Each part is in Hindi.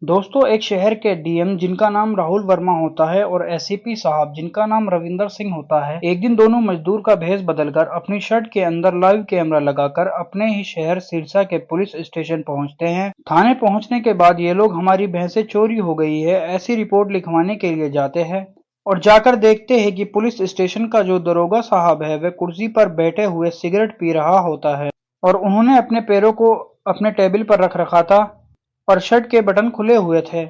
दोस्तों, एक शहर के डीएम जिनका नाम राहुल वर्मा होता है और एससीपी साहब जिनका नाम रविंदर सिंह होता है, एक दिन दोनों मजदूर का भेष बदलकर अपनी शर्ट के अंदर लाइव कैमरा लगाकर अपने ही शहर सिरसा के पुलिस स्टेशन पहुंचते हैं। थाने पहुंचने के बाद ये लोग हमारी भैंसें चोरी हो गई है ऐसी रिपोर्ट लिखवाने के लिए जाते हैं और जाकर देखते हैं कि पुलिस स्टेशन का जो दरोगा साहब है वह कुर्सी पर बैठे हुए सिगरेट पी रहा होता है और उन्होंने अपने पैरों को अपने टेबल पर रख रखा था और शर्ट के बटन खुले हुए थे,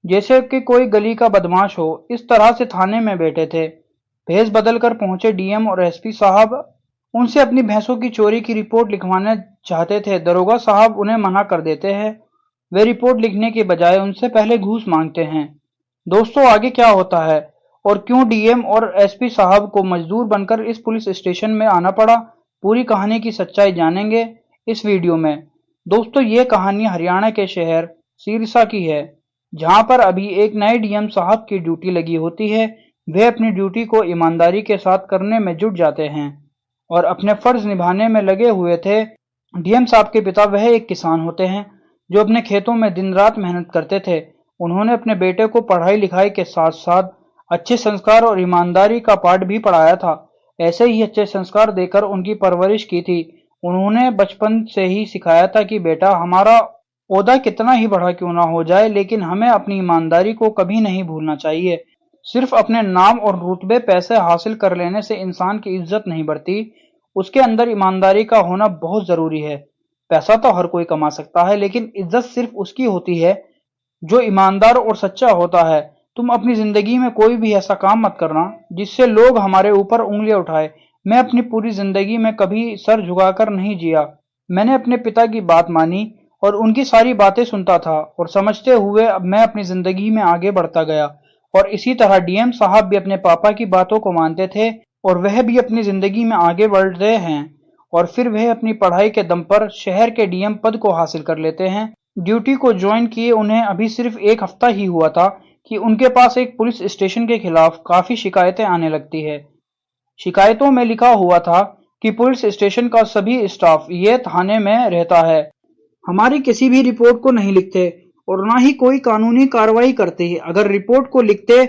जैसे कि कोई गली का बदमाश हो। इस तरह से थाने में बैठे थे। भेष बदलकर पहुंचे डीएम और एसपी साहब उनसे अपनी भैंसों की चोरी की रिपोर्ट लिखवाना चाहते थे। दरोगा साहब उन्हें मना कर देते हैं। वे रिपोर्ट लिखने के बजाय उनसे पहले घूस मांगते हैं। दोस्तों, आगे क्या होता है और क्यों डीएम और एसपी साहब को मजदूर बनकर इस पुलिस स्टेशन में आना पड़ा, पूरी कहानी की सच्चाई जानेंगे इस वीडियो में। दोस्तों, ये कहानी हरियाणा के शहर सिरसा की है, जहां पर अभी एक नए डीएम साहब की ड्यूटी लगी होती है। वे अपनी ड्यूटी को ईमानदारी के साथ करने में जुट जाते हैं और अपने फर्ज निभाने में लगे हुए थे। डीएम साहब के पिता वह एक किसान होते हैं जो अपने खेतों में दिन रात मेहनत करते थे। उन्होंने अपने बेटे को पढ़ाई लिखाई के साथ साथ अच्छे संस्कार और ईमानदारी का पाठ भी पढ़ाया था। ऐसे ही अच्छे संस्कार देकर उनकी परवरिश की थी। उन्होंने बचपन से ही सिखाया था कि बेटा, हमारा ओहदा कितना ही बड़ा क्यों ना हो जाए, लेकिन हमें अपनी ईमानदारी को कभी नहीं भूलना चाहिए। सिर्फ अपने नाम और रुतबे पैसे हासिल कर लेने से इंसान की इज्जत नहीं बढ़ती, उसके अंदर ईमानदारी का होना बहुत जरूरी है। पैसा तो हर कोई कमा सकता है, लेकिन इज्जत सिर्फ उसकी होती है जो ईमानदार और सच्चा होता है। तुम अपनी जिंदगी में कोई भी ऐसा काम मत करना जिससे लोग हमारे ऊपर उंगलियां उठाए। मैं अपनी पूरी जिंदगी में कभी सर झुकाकर नहीं जिया। मैंने अपने पिता की बात मानी और उनकी सारी बातें सुनता था और समझते हुए अब मैं अपनी जिंदगी में आगे बढ़ता गया। और इसी तरह डीएम साहब भी अपने पापा की बातों को मानते थे और वह भी अपनी जिंदगी में आगे बढ़ रहे हैं और फिर वह अपनी पढ़ाई के दम पर शहर के डीएम पद को हासिल कर लेते हैं। ड्यूटी को ज्वाइन किए उन्हें अभी सिर्फ एक हफ्ता ही हुआ था कि उनके पास एक पुलिस स्टेशन के खिलाफ काफी शिकायतें आने लगती है। शिकायतों में लिखा हुआ था कि पुलिस स्टेशन का सभी स्टाफ ये थाने में रहता है, हमारी किसी भी रिपोर्ट को नहीं लिखते और ना ही कोई कानूनी कार्रवाई करते। अगर रिपोर्ट को लिखते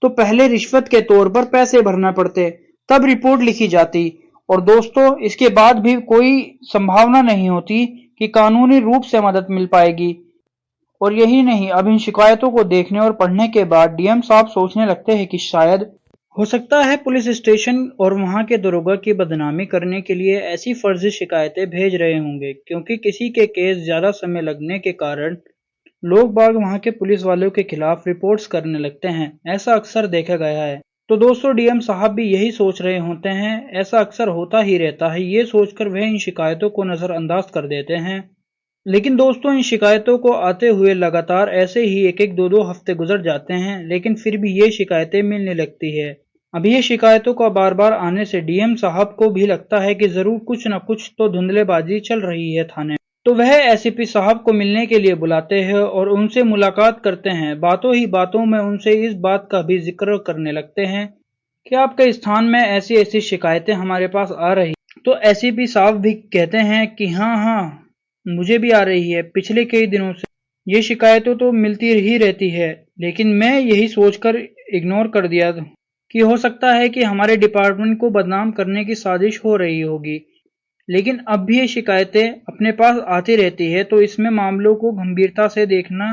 तो पहले रिश्वत के तौर पर पैसे भरना पड़ते, तब रिपोर्ट लिखी जाती। और दोस्तों, इसके बाद भी कोई संभावना नहीं होती कि कानूनी रूप से मदद मिल पाएगी। और यही नहीं, अब इन शिकायतों को देखने और पढ़ने के बाद डीएम साहब सोचने लगते हैं कि शायद हो सकता है पुलिस स्टेशन और वहां के दरोगा की बदनामी करने के लिए ऐसी फर्जी शिकायतें भेज रहे होंगे, क्योंकि किसी के केस ज्यादा समय लगने के कारण लोग बाग वहां के पुलिस वालों के खिलाफ रिपोर्ट्स करने लगते हैं। ऐसा अक्सर देखा गया है। तो दोस्तों, डीएम साहब भी यही सोच रहे होते हैं। ऐसा अक्सर होता ही रहता है। ये सोचकर वह इन शिकायतों को नजरअंदाज कर देते हैं। लेकिन दोस्तों, इन शिकायतों को आते हुए लगातार ऐसे ही एक एक दो दो हफ्ते गुजर जाते हैं, लेकिन फिर भी ये शिकायतें मिलने लगती है। अभी ये शिकायतों का बार बार आने से डीएम साहब को भी लगता है कि जरूर कुछ न कुछ तो धुंधलेबाजी चल रही है थाने। तो वह एसीपी साहब को मिलने के लिए बुलाते हैं और उनसे मुलाकात करते हैं। बातों ही बातों में उनसे इस बात का भी जिक्र करने लगते हैं कि आपके स्थान में ऐसी ऐसी शिकायतें हमारे पास आ रही। तो एसीपी साहब भी कहते हैं कि हाँ हाँ, मुझे भी आ रही है। पिछले कई दिनों से ये शिकायतें तो मिलती ही रहती है, लेकिन मैं यही सोचकर इग्नोर कर दिया कि हो सकता है कि हमारे डिपार्टमेंट को बदनाम करने की साजिश हो रही होगी। लेकिन अब भी ये शिकायतें अपने पास आती रहती है, तो इसमें मामलों को गंभीरता से देखना।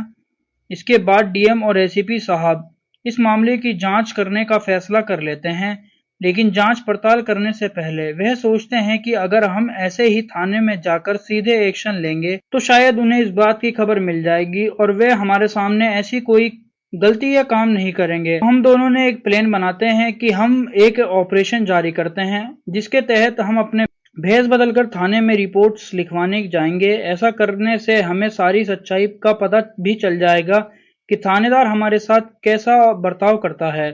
इसके बाद डीएम और एसीपी साहब इस मामले की जांच करने का फैसला कर लेते हैं, लेकिन जांच पड़ताल करने से पहले वह सोचते हैं कि अगर हम ऐसे ही थाने में जाकर सीधे एक्शन लेंगे तो शायद उन्हें इस बात की खबर मिल जाएगी और वे हमारे सामने ऐसी कोई गलती या काम नहीं करेंगे। हम दोनों ने एक प्लान बनाते हैं कि हम एक ऑपरेशन जारी करते हैं जिसके तहत हम अपने भेष बदलकर थाने में रिपोर्ट्स लिखवाने जाएंगे। ऐसा करने से हमें सारी सच्चाई का पता भी चल जाएगा कि थानेदार हमारे साथ कैसा बर्ताव करता है।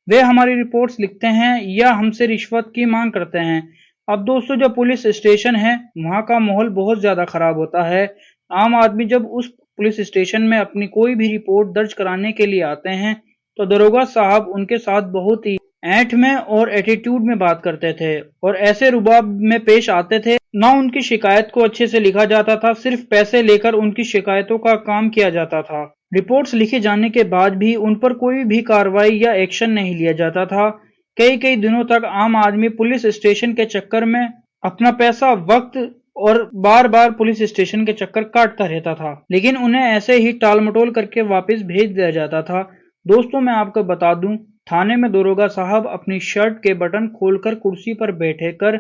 वे हमारी रिपोर्ट्स लिखते हैं या हमसे रिश्वत की मांग करते हैं। अब दोस्तों, जो पुलिस स्टेशन है वहां का माहौल बहुत ज्यादा खराब होता है। आम आदमी जब उस पुलिस स्टेशन में अपनी कोई भी रिपोर्ट दर्ज कराने के लिए आते हैं तो दरोगा साहब उनके साथ बहुत ही ऐंठ में और एटीट्यूड में बात करते थे और ऐसे रुबाब में पेश आते थे। ना उनकी शिकायत को अच्छे से लिखा जाता था, सिर्फ पैसे लेकर उनकी शिकायतों का काम किया जाता था। रिपोर्ट्स लिखे जाने के बाद भी उन पर कोई भी कार्रवाई या एक्शन नहीं लिया जाता था। कई कई दिनों तक आम आदमी पुलिस स्टेशन के चक्कर में अपना पैसा, वक्त और बार बार पुलिस स्टेशन के चक्कर काटता रहता था, लेकिन उन्हें ऐसे ही टाल मटोल करके वापस भेज दिया जाता था। दोस्तों, मैं आपको बता दूं, थाने में दरोगा साहब अपनी शर्ट के बटन खोलकर कुर्सी पर बैठे कर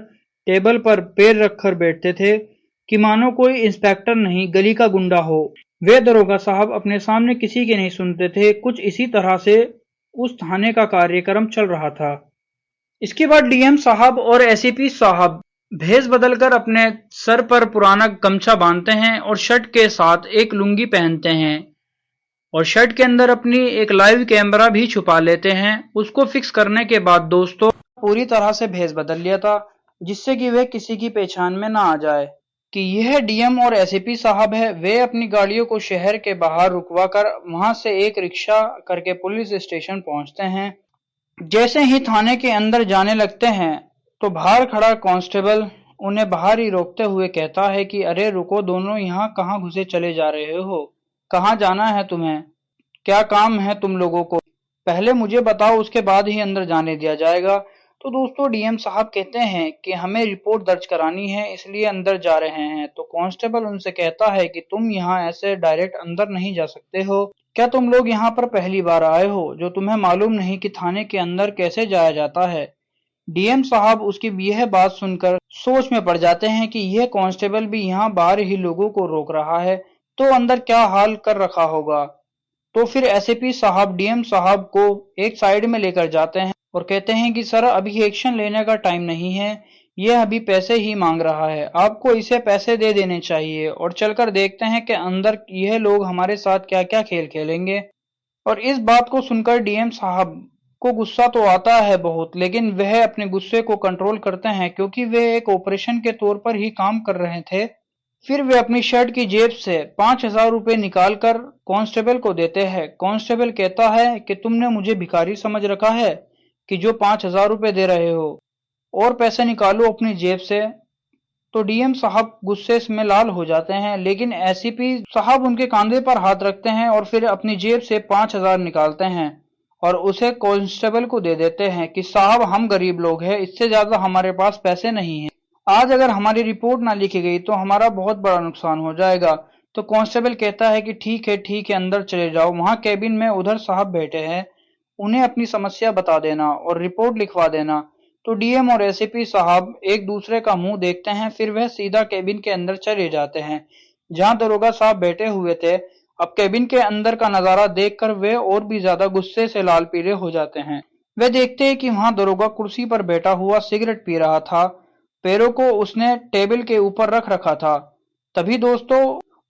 टेबल पर पैर रखकर बैठते थे कि मानो कोई इंस्पेक्टर नहीं, गली का गुंडा हो। वे दरोगा साहब अपने सामने किसी के नहीं सुनते थे। कुछ इसी तरह से उस थाने का कार्यक्रम चल रहा था। इसके बाद डीएम साहब और एसीपी साहब भेष बदलकर अपने सर पर पुराना गमछा बांधते हैं और शर्ट के साथ एक लुंगी पहनते हैं और शर्ट के अंदर अपनी एक लाइव कैमरा भी छुपा लेते हैं। उसको फिक्स करने के बाद दोस्तों पूरी तरह से भेष बदल लिया था, जिससे कि वे किसी की पहचान में ना आ जाए कि यह डीएम और एसीपी साहब है। वे अपनी गाड़ियों को शहर के बाहर रुकवा कर वहां से एक रिक्शा करके पुलिस स्टेशन पहुंचते हैं। जैसे ही थाने के अंदर जाने लगते हैं तो बाहर खड़ा कांस्टेबल उन्हें बाहर ही रोकते हुए कहता है कि अरे रुको दोनों, यहाँ कहाँ घुसे चले जा रहे हो? कहाँ जाना है तुम्हें? क्या काम है तुम लोगों को? पहले मुझे बताओ, उसके बाद ही अंदर जाने दिया जाएगा। तो दोस्तों डीएम साहब कहते हैं कि हमें रिपोर्ट दर्ज करानी है, इसलिए अंदर जा रहे हैं। तो कांस्टेबल उनसे कहता है कि तुम यहाँ ऐसे डायरेक्ट अंदर नहीं जा सकते हो। क्या तुम लोग यहाँ पर पहली बार आए हो, जो तुम्हें मालूम नहीं कि थाने के अंदर कैसे जाया जाता है? डीएम साहब उसकी यह बात सुनकर सोच में पड़ जाते हैं कि यह कांस्टेबल भी यहाँ बाहर ही लोगों को रोक रहा है, तो अंदर क्या हाल कर रखा होगा। तो फिर एसपी साहब डीएम साहब को एक साइड में लेकर जाते हैं और कहते हैं कि सर अभी एक्शन लेने का टाइम नहीं है, यह अभी पैसे ही मांग रहा है, आपको इसे पैसे दे देने चाहिए और चलकर देखते हैं कि अंदर यह लोग हमारे साथ क्या क्या खेल खेलेंगे। और इस बात को सुनकर डीएम साहब को गुस्सा तो आता है बहुत, लेकिन वह अपने गुस्से को कंट्रोल करते हैं क्योंकि वे एक ऑपरेशन के तौर पर ही काम कर रहे थे। फिर वे अपनी शर्ट की जेब से 5,000 रुपए निकालकर कांस्टेबल को देते हैं। कांस्टेबल कहता है कि तुमने मुझे भिखारी समझ रखा है कि जो 5,000 रुपए दे रहे हो, और पैसे निकालो अपनी जेब से। तो डीएम साहब गुस्से में लाल हो जाते हैं, लेकिन एसीपी साहब उनके कंधे पर हाथ रखते हैं और फिर अपनी जेब से 5,000 निकालते हैं और उसे कांस्टेबल को दे देते हैं कि साहब हम गरीब लोग हैं, इससे ज्यादा हमारे पास पैसे नहीं हैं। आज अगर हमारी रिपोर्ट ना लिखी गई तो हमारा बहुत बड़ा नुकसान हो जाएगा। तो कांस्टेबल कहता है कि ठीक है अंदर चले जाओ, वहां कैबिन में उधर साहब बैठे हैं, उन्हें अपनी समस्या बता देना और रिपोर्ट लिखवा देना। तो डीएम और एसीपी साहब एक दूसरे का मुंह देखते हैं, फिर वह सीधा कैबिन के अंदर चले जाते हैं जहां दरोगा साहब बैठे हुए थे। अब कैबिन के अंदर का नजारा देखकर वे और भी ज्यादा गुस्से से लाल पीले हो जाते हैं। वे देखते हैं कि वहां दरोगा कुर्सी पर बैठा हुआ सिगरेट पी रहा था, पैरों को उसने टेबल के ऊपर रख रखा था। तभी दोस्तों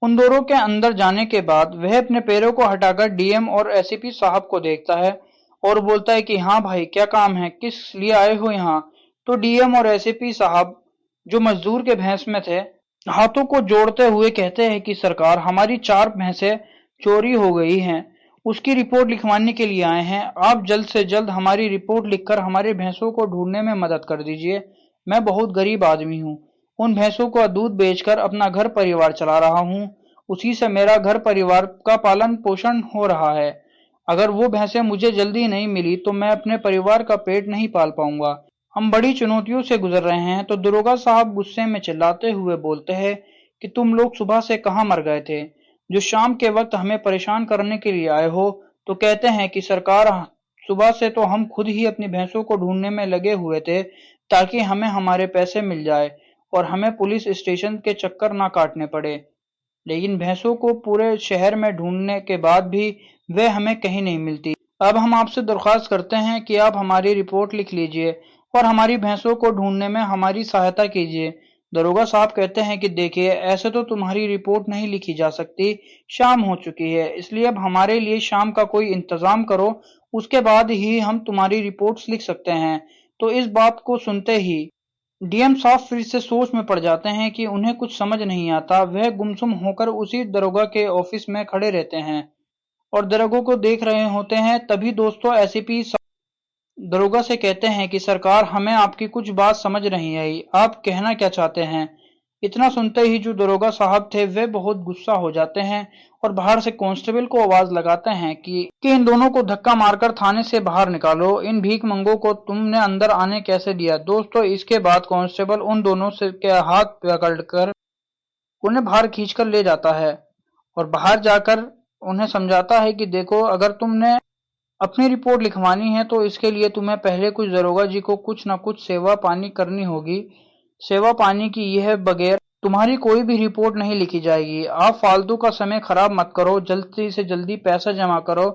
उन दोनों के अंदर जाने के बाद वह अपने पैरों को हटाकर डीएम और एसीपी साहब को देखता है और बोलता है कि हाँ भाई क्या काम है, किस लिए आए हो यहाँ? तो डीएम और एसीपी साहब जो मजदूर के भैंस में थे, हाथों को जोड़ते हुए कहते हैं कि सरकार हमारी 4 भैंसें चोरी हो गई हैं, उसकी रिपोर्ट लिखवाने के लिए आए हैं। आप जल्द से जल्द हमारी रिपोर्ट लिखकर हमारी भैंसों को ढूंढने में मदद कर दीजिए। मैं बहुत गरीब आदमी हूँ, उन भैंसों का दूध बेचकर अपना घर परिवार चला रहा हूँ, उसी से मेरा घर परिवार का पालन पोषण हो रहा है। अगर वो भैंसें मुझे जल्दी नहीं मिली तो मैं अपने परिवार का पेट नहीं पाल पाऊंगा। हम बड़ी चुनौतियों से गुजर रहे हैं। तो दरोगा साहब गुस्से में चिल्लाते हुए बोलते हैं कि तुम लोग सुबह से कहाँ मर गए थे, जो शाम के वक्त हमें परेशान करने के लिए आए हो? तो कहते हैं कि सरकार सुबह से तो हम खुद ही अपनी भैंसों को ढूंढने में लगे हुए थे ताकि हमें हमारे पैसे मिल जाए और हमें पुलिस स्टेशन के चक्कर ना काटने पड़े, लेकिन भैंसों को पूरे शहर में ढूंढने के बाद भी वे हमें कहीं नहीं मिलती। अब हम आपसे दरख्वास्त करते हैं कि आप हमारी रिपोर्ट लिख लीजिए और हमारी भैंसों को ढूंढने में हमारी सहायता कीजिए। दरोगा साहब कहते हैं कि देखिए ऐसे तो तुम्हारी रिपोर्ट नहीं लिखी जा सकती, शाम हो चुकी है, इसलिए अब हमारे लिए शाम का कोई इंतजाम करो, उसके बाद ही हम तुम्हारी रिपोर्ट्स लिख सकते हैं। तो इस बात को सुनते ही डीएम साहब फिर से सोच में पड़ जाते हैं कि उन्हें कुछ समझ नहीं आता। वह गुमसुम होकर उसी दरोगा के ऑफिस में खड़े रहते हैं और दरोगा को देख रहे होते हैं। तभी दोस्तों एसीपी दरोगा से कहते हैं कि सरकार हमें आपकी कुछ बात समझ नहीं आई, आप कहना क्या चाहते हैं? इतना सुनते ही जो दरोगा साहब थे वे बहुत गुस्सा हो जाते हैं और बाहर से कांस्टेबल को आवाज लगाते हैं कि इन दोनों को धक्का मारकर थाने से बाहर निकालो, इन भीख मंगों को तुमने अंदर आने कैसे दिया। दोस्तों, इसके बाद कांस्टेबल उन दोनों से के हाथ पकड़कर उन्हें बाहर खींचकर ले जाता है और बाहर जाकर उन्हें समझाता है कि देखो, अगर तुमने अपनी रिपोर्ट लिखवानी है तो इसके लिए तुम्हें पहले कुछ दरोगा जी को कुछ ना कुछ सेवा पानी करनी होगी। सेवा पानी की यह बगैर तुम्हारी कोई भी रिपोर्ट नहीं लिखी जाएगी। आप फालतू का समय खराब मत करो, जल्दी से जल्दी पैसा जमा करो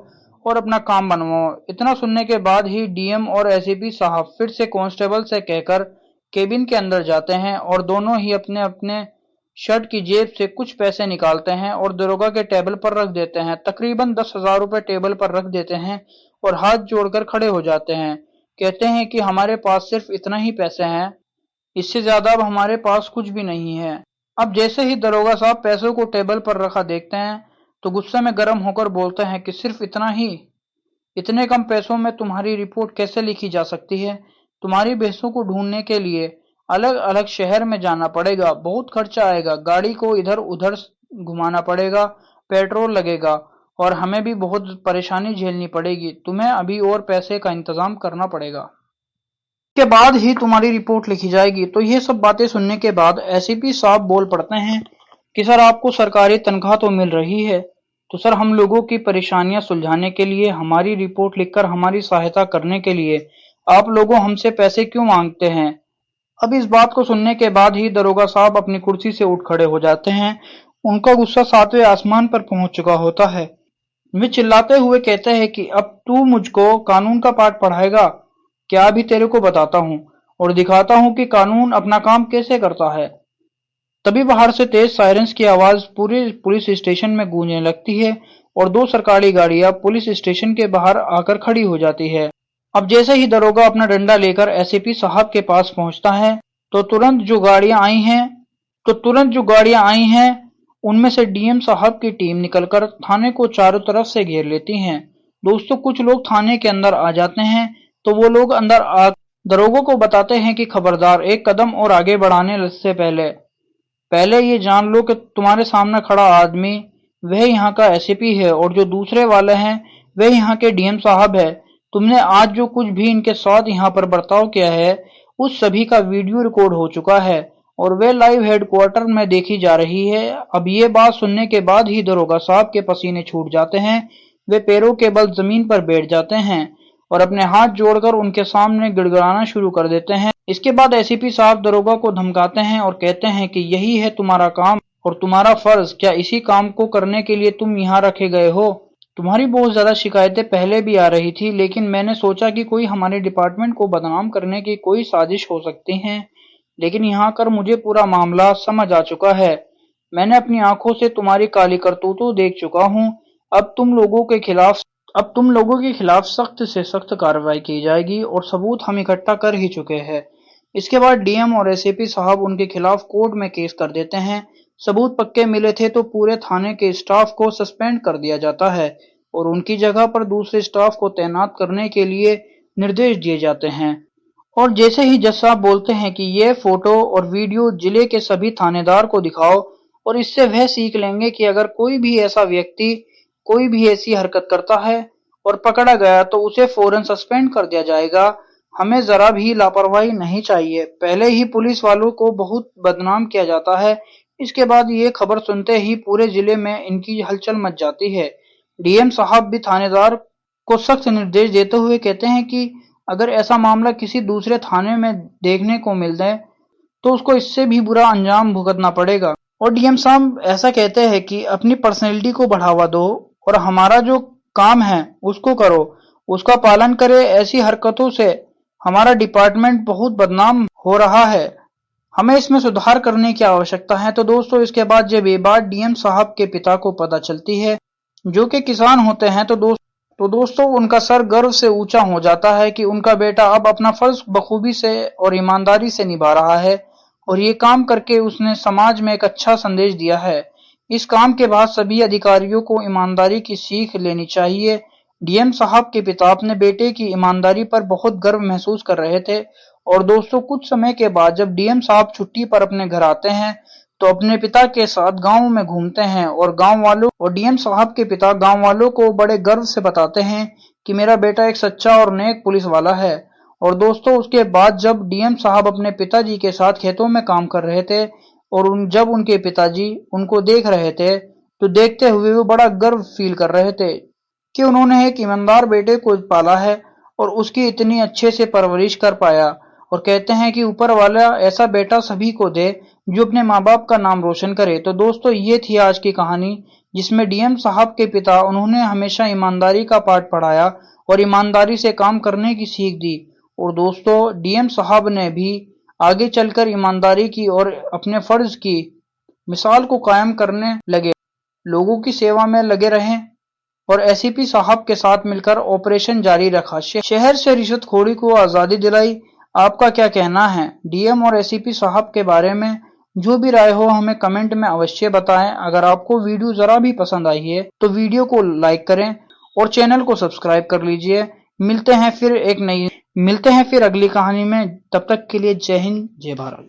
और अपना काम बनवाओ। इतना सुनने के बाद ही डीएम और एसीपी साहब फिर से कांस्टेबल से कहकर केबिन के अंदर जाते हैं और दोनों ही अपने अपने शर्ट की जेब से कुछ पैसे निकालते हैं और दरोगा के टेबल पर रख देते हैं। तकरीबन 10,000 रुपए टेबल पर रख देते हैं और हाथ जोड़कर खड़े हो जाते हैं। कहते हैं कि हमारे पास सिर्फ इतना ही पैसे हैं, इससे ज्यादा अब हमारे पास कुछ भी नहीं है। अब जैसे ही दरोगा साहब पैसों को टेबल पर रखा देखते हैं तो गुस्से में गर्म होकर बोलते हैं कि सिर्फ इतना ही, इतने कम पैसों में तुम्हारी रिपोर्ट कैसे लिखी जा सकती है। तुम्हारी भैंसों को ढूंढने के लिए अलग अलग शहर में जाना पड़ेगा, बहुत खर्चा आएगा, गाड़ी को इधर उधर घुमाना पड़ेगा, पेट्रोल लगेगा और हमें भी बहुत परेशानी झेलनी पड़ेगी। तुम्हें अभी और पैसे का इंतजाम करना पड़ेगा, के बाद ही तुम्हारी रिपोर्ट लिखी जाएगी। तो ये सब बातें सुनने के बाद एसीपी साहब बोल पड़ते हैं कि सर, आपको सरकारी तनख्वाह तो मिल रही है, तो सर हम लोगों की परेशानियां सुलझाने के लिए, हमारी रिपोर्ट लिखकर हमारी सहायता करने के लिए आप लोगों हमसे पैसे क्यों मांगते हैं। अब इस बात को सुनने के बाद ही दरोगा साहब अपनी कुर्सी से उठ खड़े हो जाते हैं। उनका गुस्सा 7वें आसमान पर पहुंच चुका होता है। वे चिल्लाते हुए कहते हैं कि अब तू मुझको कानून का पाठ पढ़ाएगा क्या? अभी तेरे को बताता हूँ और दिखाता हूँ कि कानून अपना काम कैसे करता है। तभी बाहर से तेज सायरन्स की आवाज पूरे पुलिस स्टेशन में गूंजने लगती है और 2 सरकारी गाड़ियां पुलिस स्टेशन के बाहर आकर खड़ी हो जाती है। अब जैसे ही दरोगा अपना डंडा लेकर एसीपी साहब के पास पहुंचता है तो तुरंत जो गाड़ियां आई हैं उनमें से डीएम साहब की टीम निकलकर थाने को चारों तरफ से घेर लेती हैं। दोस्तों, कुछ लोग थाने के अंदर आ जाते हैं तो वो लोग अंदर आ दरोगों को बताते हैं कि खबरदार, एक कदम और आगे बढ़ाने से पहले पहले ये जान लो कि तुम्हारे सामने खड़ा आदमी वह यहाँ का एसीपी है और जो दूसरे वाले हैं वह यहाँ के डीएम साहब है। तुमने आज जो कुछ भी इनके साथ यहाँ पर बर्ताव किया है उस सभी का वीडियो रिकॉर्ड हो चुका है और वे लाइव हेडक्वार्टर में देखी जा रही है। अब ये बात सुनने के बाद ही दरोगा साहब के पसीने छूट जाते हैं। वे पैरों के बल जमीन पर बैठ जाते हैं और अपने हाथ जोड़कर उनके सामने गिड़गिड़ाना शुरू कर देते हैं। इसके बाद एसीपी साहब दरोगा को धमकाते हैं और कहते हैं कि यही है तुम्हारा काम और तुम्हारा फर्ज। क्या इसी काम को करने के लिए तुम यहाँ रखे गए हो? तुम्हारी बहुत ज्यादा शिकायतें पहले भी आ रही थी, लेकिन मैंने सोचा कि कोई हमारे डिपार्टमेंट को बदनाम करने की कोई साजिश हो सकती है, लेकिन यहाँ कर मुझे पूरा मामला समझ आ चुका है। मैंने अपनी आंखों से तुम्हारी काली करतूतों देख चुका हूँ। अब तुम लोगों के खिलाफ सख्त से सख्त कार्रवाई की जाएगी और सबूत हम इकट्ठा कर ही चुके हैं। इसके बाद डीएम और एसीपी साहब उनके खिलाफ कोर्ट में केस कर देते हैं। सबूत पक्के मिले थे तो पूरे थाने के स्टाफ को सस्पेंड कर दिया जाता है और उनकी जगह पर दूसरे स्टाफ को तैनात करने के लिए निर्देश दिए जाते हैं। और जैसे ही जज साहब बोलते हैं कि ये फोटो और वीडियो जिले के सभी थानेदार को दिखाओ और इससे वह सीख लेंगे कि अगर कोई भी ऐसा व्यक्ति कोई भी ऐसी हरकत करता है और पकड़ा गया तो उसे फौरन सस्पेंड कर दिया जाएगा। हमें जरा भी लापरवाही नहीं चाहिए। पहले ही पुलिस वालों को बहुत बदनाम किया जाता है, इसके बाद ये खबर सुनते ही पूरे जिले में इनकी हलचल मच जाती है। डीएम साहब भी थानेदार को सख्त निर्देश देते हुए कहते हैं कि अगर ऐसा मामला किसी दूसरे थाने में देखने को मिल जाए तो उसको इससे भी बुरा अंजाम भुगतना पड़ेगा। और डीएम साहब ऐसा कहते हैं कि अपनी पर्सनैलिटी को बढ़ावा दो और हमारा जो काम है उसको करो, उसका पालन करे। ऐसी हरकतों से हमारा डिपार्टमेंट बहुत बदनाम हो रहा है, हमें इसमें सुधार करने की आवश्यकता है। तो दोस्तों, इसके बाद जब ये बात डीएम साहब के पिता को पता चलती है जो कि किसान होते हैं तो दोस्तों उनका सर गर्व से ऊंचा हो जाता है कि उनका बेटा अब अपना फर्ज बखूबी से और ईमानदारी से निभा रहा है और ये काम करके उसने समाज में एक अच्छा संदेश दिया है। इस काम के बाद सभी अधिकारियों को ईमानदारी की सीख लेनी चाहिए। डीएम साहब के पिता अपने बेटे की ईमानदारी पर बहुत गर्व महसूस कर रहे थे और दोस्तों कुछ समय के बाद जब डीएम साहब छुट्टी पर अपने घर आते हैं तो अपने पिता के साथ गांव में घूमते हैं और गांव वालों और डीएम साहब के पिता गांव वालों को बड़े गर्व से बताते हैं कि मेरा बेटा एक सच्चा और नेक पुलिस वाला है। और दोस्तों उसके बाद जब डीएम साहब अपने पिताजी के साथ खेतों में काम कर रहे थे और जब उनके पिताजी उनको देख रहे थे तो देखते हुए वो बड़ा गर्व फील कर रहे थे कि उन्होंने एक ईमानदार बेटे को पाला है और उसकी इतनी अच्छे से परवरिश कर पाया। और कहते हैं कि ऊपर वाला ऐसा बेटा सभी को दे जो अपने माँ बाप का नाम रोशन करे। तो दोस्तों ये थी आज की कहानी जिसमें डीएम साहब के पिता उन्होंने हमेशा ईमानदारी का पाठ पढ़ाया और ईमानदारी से काम करने की सीख दी। और दोस्तों डीएम साहब ने भी आगे चलकर ईमानदारी की और अपने फर्ज की मिसाल को कायम करने लगे, लोगों की सेवा में लगे रहे और एसीपी साहब के साथ मिलकर ऑपरेशन जारी रखा, शहर से रिश्वतखोरी को आजादी दिलाई। आपका क्या कहना है डीएम और एसीपी साहब के बारे में? जो भी राय हो हमें कमेंट में अवश्य बताएं। अगर आपको वीडियो जरा भी पसंद आई है तो वीडियो को लाइक करें और चैनल को सब्सक्राइब कर लीजिए। मिलते हैं फिर अगली कहानी में। तब तक के लिए जय हिंद, जय भारत।